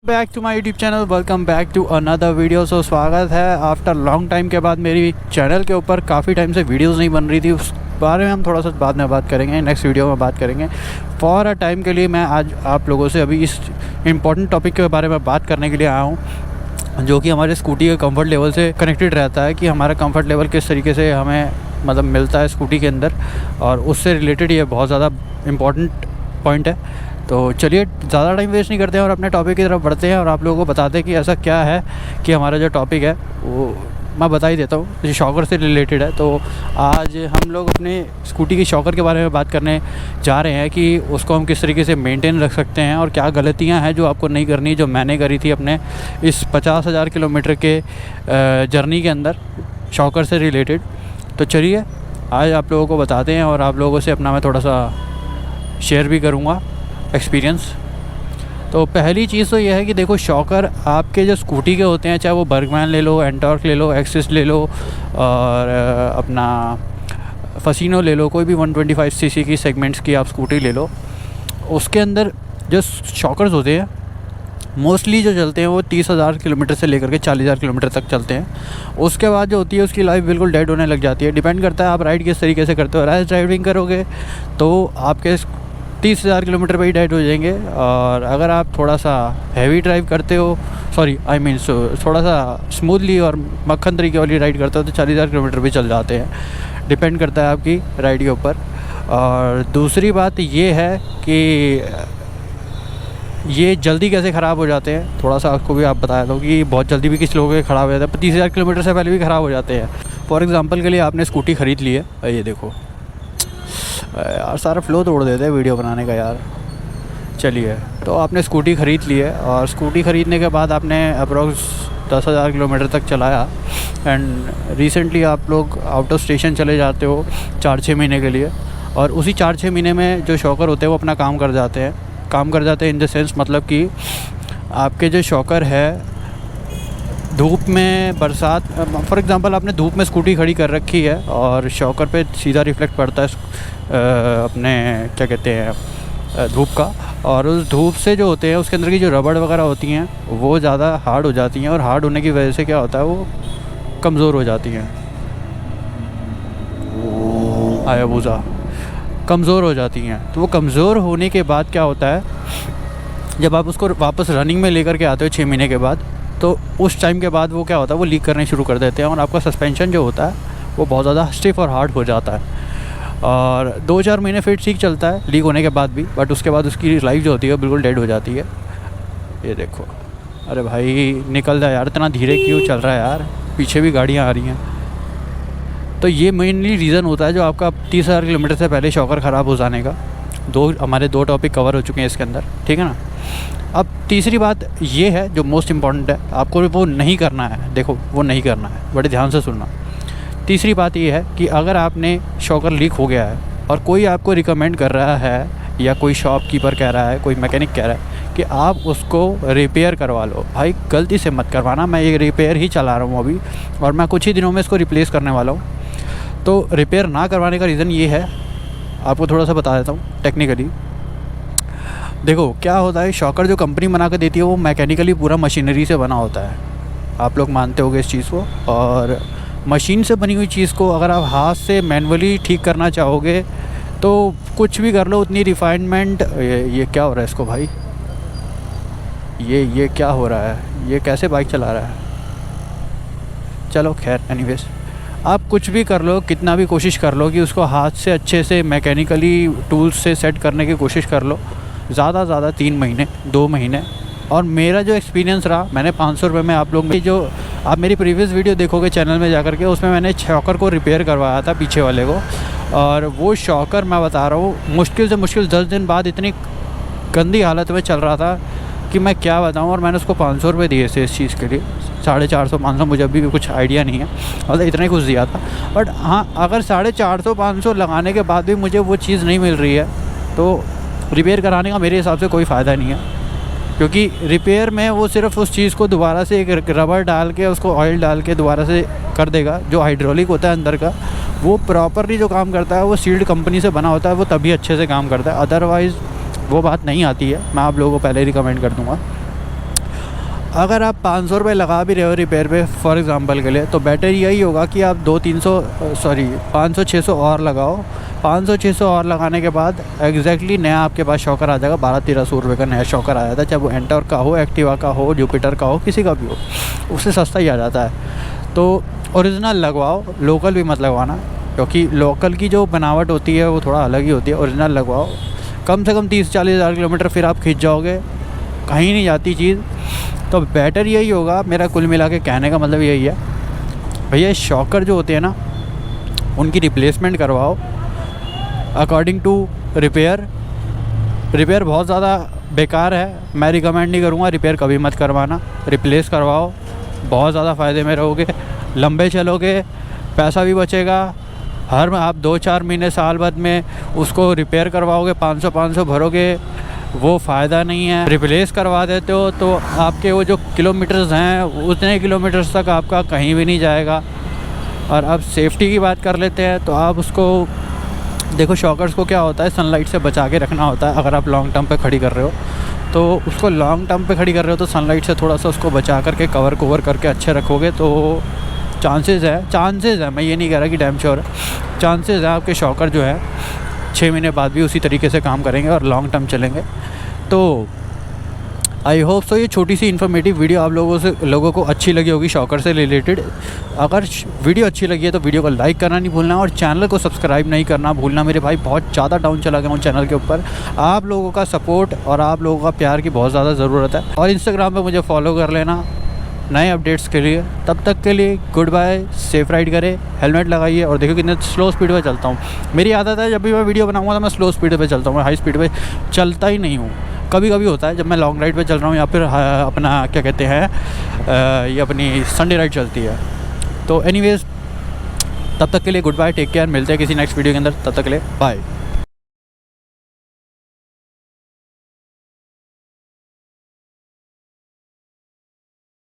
Back to my YouTube channel, welcome back to another video. So स्वागत है after long time के बाद मेरी चैनल के ऊपर। काफ़ी टाइम से वीडियोस नहीं बन रही थी, उस बारे में हम थोड़ा सा बाद में बात करेंगे, नेक्स्ट वीडियो में बात करेंगे। फॉर अ टाइम के लिए मैं आज आप लोगों से अभी इस इम्पॉर्टेंट टॉपिक के बारे में बात करने के लिए आया हूँ, जो कि हमारे स्कूटी के कंफर्ट लेवल से कनेक्टेड रहता है कि हमारा कंफर्ट लेवल किस तरीके से हमें मतलब मिलता है स्कूटी के अंदर, और उससे रिलेटेड ये बहुत ज़्यादा इम्पॉर्टेंट पॉइंट है। तो चलिए ज़्यादा टाइम वेस्ट नहीं करते हैं और अपने टॉपिक की तरफ बढ़ते हैं और आप लोगों को बताते हैं कि ऐसा क्या है कि हमारा जो टॉपिक है वो मैं बता ही देता हूँ, जो शॉकर से रिलेटेड है। तो आज हम लोग अपने स्कूटी की शॉकर के बारे में बात करने जा रहे हैं कि उसको हम किस तरीके से मेंटेन रख सकते हैं और क्या गलतियाँ हैं जो आपको नहीं करनी, जो मैंने करी थी अपने इस 50,000 किलोमीटर के जर्नी के अंदर शॉकर से रिलेटेड। तो चलिए आज आप लोगों को बताते हैं और आप लोगों से अपना मैं थोड़ा सा शेयर भी करूँगा एक्सपीरियंस। तो पहली चीज़ तो यह है कि देखो, शॉकर आपके जो स्कूटी के होते हैं, चाहे वो बर्गमैन ले लो, एंटॉर्क ले लो, एक्सिस ले लो और अपना फसीनो ले लो, कोई भी 125 सीसी की सेगमेंट्स की आप स्कूटी ले लो, उसके अंदर जो शॉकर्स होते हैं मोस्टली जो चलते हैं वो 30,000 किलोमीटर से लेकर के 40,000 किलोमीटर तक चलते हैं। उसके बाद जो होती है उसकी लाइफ बिल्कुल डेड होने लग जाती है। डिपेंड करता है आप राइड किस तरीके से करते हो। रैश ड्राइविंग करोगे तो आपके 30,000 किलोमीटर पे ही डेड हो जाएंगे, और अगर आप थोड़ा सा हैवी ड्राइव करते हो, थोड़ा सा स्मूथली और मक्खन तरीके वाली राइड करते हो तो 40,000 किलोमीटर भी चल जाते हैं। डिपेंड करता है आपकी राइड के ऊपर। और दूसरी बात ये है कि ये जल्दी कैसे ख़राब हो जाते हैं, थोड़ा सा आपको भी आप बता दो कि बहुत जल्दी भी किस लोगों के ख़राब हो जाते हैं, 30,000 किलोमीटर से पहले भी ख़राब हो जाते हैं। फॉर एग्ज़ाम्पल के लिए आपने स्कूटी ख़रीद ली है, ये देखो यार सारा फ्लो तोड़ देते हैं वीडियो बनाने का यार। चलिए, तो आपने स्कूटी ख़रीद ली है और स्कूटी ख़रीदने के बाद आपने अप्रॉक्स 10,000 किलोमीटर तक चलाया, एंड रिसेंटली आप लोग आउट ऑफ स्टेशन चले जाते हो 4-6 महीने के लिए, और उसी 4-6 महीने में जो शॉकर होते हैं वो अपना काम कर जाते हैं इन द सेंस, मतलब कि आपके जो शॉकर है धूप में, बरसात, फॉर एग्ज़ाम्पल आपने धूप में स्कूटी खड़ी कर रखी है और शॉकर पे सीधा रिफ्लेक्ट पड़ता है अपने क्या कहते हैं धूप का, और उस धूप से जो होते हैं उसके अंदर की जो रबड़ वगैरह होती हैं वो ज़्यादा हार्ड हो जाती हैं, और हार्ड होने की वजह से क्या होता है वो कमज़ोर हो जाती हैं। हायाबुसा कमज़ोर हो जाती हैं। तो वो कमज़ोर होने के बाद क्या होता है, जब आप उसको वापस रनिंग में लेकर के आते हो 6 महीने के बाद, तो उस टाइम के बाद वो क्या होता है, वो लीक करने शुरू कर देते हैं और आपका सस्पेंशन जो होता है वो बहुत ज़्यादा स्टिफ और हार्ड हो जाता है। और 2-4 महीने फिर ठीक चलता है लीक होने के बाद भी, बट उसके बाद उसकी लाइफ जो होती है बिल्कुल डेड हो जाती है। ये देखो, अरे भाई निकल जाए यार, इतना धीरे क्यों चल रहा है यार, पीछे भी गाड़ियाँ आ रही हैं। तो ये मेनली रीज़न होता है जो आपका 30,000 किलोमीटर से पहले शॉकर ख़राब हो जाने का। हमारे दो टॉपिक कवर हो चुके हैं इसके अंदर, ठीक है ना। अब तीसरी बात ये है जो मोस्ट इम्पॉर्टेंट है, आपको वो नहीं करना है। देखो, वो नहीं करना है, बड़े ध्यान से सुनना। तीसरी बात ये है कि अगर आपने शॉकर लीक हो गया है और कोई आपको रिकमेंड कर रहा है, या कोई शॉपकीपर कह रहा है, कोई मैकेनिक कह रहा है कि आप उसको रिपेयर करवा लो, भाई गलती से मत करवाना। मैं ये रिपेयर ही चला रहा हूँ अभी, और मैं कुछ ही दिनों में इसको रिप्लेस करने वाला हूँ। तो रिपेयर ना करवाने का रीज़न ये है, आपको थोड़ा सा बता देता हूँ टेक्निकली। देखो क्या होता है, शॉकर जो कंपनी बना कर देती है वो मैकेनिकली पूरा मशीनरी से बना होता है, आप लोग मानते होंगे इस चीज़ को। और मशीन से बनी हुई चीज़ को अगर आप हाथ से मैनुअली ठीक करना चाहोगे तो कुछ भी कर लो, उतनी रिफाइनमेंट। ये क्या हो रहा है इसको भाई, ये क्या हो रहा है, ये कैसे बाइक चला रहा है। चलो खैर, एनीवेज, आप कुछ भी कर लो, कितना भी कोशिश कर लो कि उसको हाथ से अच्छे से मैकेनिकली टूल्स से सेट करने की कोशिश कर लो, ज़्यादा 3 महीने 2 महीने। और मेरा जो एक्सपीरियंस रहा, मैंने 500 रुपये में, आप लोग जो आप मेरी प्रीवियस वीडियो देखोगे चैनल में जाकर के, उसमें मैंने शॉकर को रिपेयर करवाया था पीछे वाले को, और वो शॉकर मैं बता रहा हूँ मुश्किल से मुश्किल 10 दिन बाद इतनी गंदी हालत में चल रहा था कि मैं क्या बताऊँ। और मैंने उसको 500 रुपये दिए थे इस चीज़ के लिए, 450-500, मुझे अभी भी कुछ आइडिया नहीं है, मतलब इतना ही कुछ दिया था। बट हाँ, अगर 450-500 लगाने के बाद भी मुझे वो चीज़ नहीं मिल रही है तो रिपेयर कराने का मेरे हिसाब से कोई फ़ायदा नहीं है, क्योंकि रिपेयर में वो सिर्फ उस चीज़ को दोबारा से एक रबर डाल के, उसको ऑयल डाल के दोबारा से कर देगा। जो हाइड्रोलिक होता है अंदर का, वो प्रॉपरली जो काम करता है वो सील्ड कंपनी से बना होता है, वो तभी अच्छे से काम करता है, अदरवाइज़ वो बात नहीं आती है। मैं आप लोगों को पहले रिकमेंड कर दूँगा। अगर आप 500 रुपये लगा भी रहे हो रिपेयर पे फॉर एग्ज़ाम्पल के लिए, तो बेटर यही होगा कि आप 500-600 और लगाओ। 500-600 और लगाने के बाद एग्जैक्टली नया आपके पास शॉकर आ जाएगा। 1200-1300 रुपये का नया शॉकर आ जाता है, चाहे वो एंटर का हो, एक्टिवा का हो, जुपिटर का हो, किसी का भी हो, उससे सस्ता ही आ जाता है। तो ओरिजिनल लगवाओ, लोकल भी मत लगवाना, क्योंकि लोकल की जो बनावट होती है वो थोड़ा अलग ही होती है। ओरिजिनल लगवाओ, कम से कम 30-40 हज़ार किलोमीटर फिर आप खींच जाओगे, कहीं नहीं जाती चीज़। तो बेटर यही होगा, मेरा कुल मिला के कहने का मतलब यही है भैया, शॉकर जो होते हैं ना उनकी रिप्लेसमेंट करवाओ अकॉर्डिंग टू रिपेयर बहुत ज़्यादा बेकार है, मैं रिकमेंड नहीं करूँगा, रिपेयर कभी मत करवाना, रिप्लेस करवाओ, बहुत ज़्यादा फ़ायदे में रहोगे, लंबे चलोगे, पैसा भी बचेगा। हर आप 2-4 महीने साल बाद में उसको रिपेयर करवाओगे, 500 भरोगे, वो फ़ायदा नहीं है। रिप्लेस करवा देते हो तो आपके वो जो किलोमीटर्स हैं उतने किलोमीटर्स तक आपका कहीं भी नहीं जाएगा। और अब सेफ्टी की बात कर लेते हैं, तो आप उसको देखो, शॉकर्स को क्या होता है, सनलाइट से बचा के रखना होता है। अगर आप लॉन्ग टर्म पे खड़ी कर रहे हो तो उसको लॉन्ग टर्म पे खड़ी कर रहे हो तो सनलाइट से थोड़ा सा उसको बचा करके कवर करके अच्छे रखोगे तो चांसेस है, मैं ये नहीं कह रहा कि डैम श्योर है, चांसेस है आपके शॉकर जो है 6 महीने बाद भी उसी तरीके से काम करेंगे और लॉन्ग टर्म चलेंगे। तो आई होप सो ये छोटी सी इन्फॉर्मेटिव वीडियो आप लोगों को अच्छी लगी होगी शॉकर से रिलेटेड। अगर वीडियो अच्छी लगी है तो वीडियो को लाइक करना नहीं भूलना और चैनल को सब्सक्राइब नहीं करना भूलना। मेरे भाई बहुत ज़्यादा डाउन चला गया हूँ चैनल के ऊपर, आप लोगों का सपोर्ट और आप लोगों का प्यार की बहुत ज़्यादा ज़रूरत है। और इंस्टाग्राम पर मुझे फॉलो कर लेना नए अपडेट्स के लिए। तब तक के लिए गुड बाय, सेफ राइड करें, हेलमेट लगाइए। और देखो कितने स्लो स्पीड पे चलता हूँ, मेरी आदत है जब भी मैं वीडियो बनाऊँगा तो मैं स्लो स्पीड पे चलता हूँ, मैं हाई स्पीड पे चलता ही नहीं हूँ। कभी कभी होता है जब मैं लॉन्ग राइड पे चल रहा हूँ या फिर अपना क्या कहते हैं ये अपनी संडे राइड चलती है। तो एनीवेज़ तब तक के लिए गुड बाय, टेक केयर, मिलते हैं किसी नेक्स्ट वीडियो के अंदर, तब तक के लिए बाय।